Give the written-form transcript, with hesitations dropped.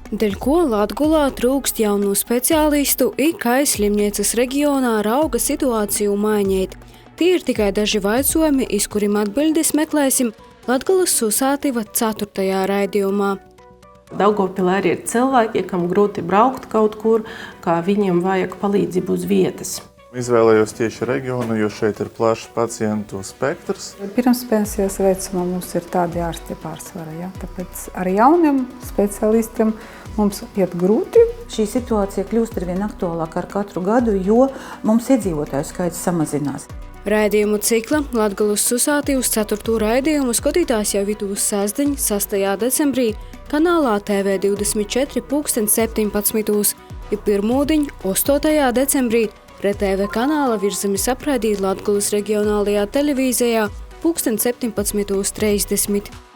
Dēļ ko Latgolā trūkst jaunu speciālistu, Kai slimnīcas reģionā rauga situāciju maiņēt. Tie ir tikai daži vaicojumi, iz kuriem atbildes meklēsim Latgolas Susātiva 4. raidījumā. Daugavpilī arī ir cilvēki, kam grūti braukt kaut kur, kā viņiem vajag palīdzību uz vietas. Izvēlējos tieši reģionu, jo šeit ir plašs pacientu spektrs. Pirms pensijas veicumā mums ir tādi ārsti pārsvarā, ja? Tāpēc ar jauniem speciālistiem mums iet grūti. Šī situācija kļūst arvien aktuālāka ar katru gadu, jo mums iedzīvotāju skaits samazinās. Raidījumu cikla Latgolas Susātivas 4. raidījumu skatītājs jau vidūs sestdiņ, 6. decembrī, kanālā TV24 17. ir pirmūdiņ, 8. decembrī, RTV kanāla Virzemes apraidīt Latgolas reģionālajā televīzijā 17.30.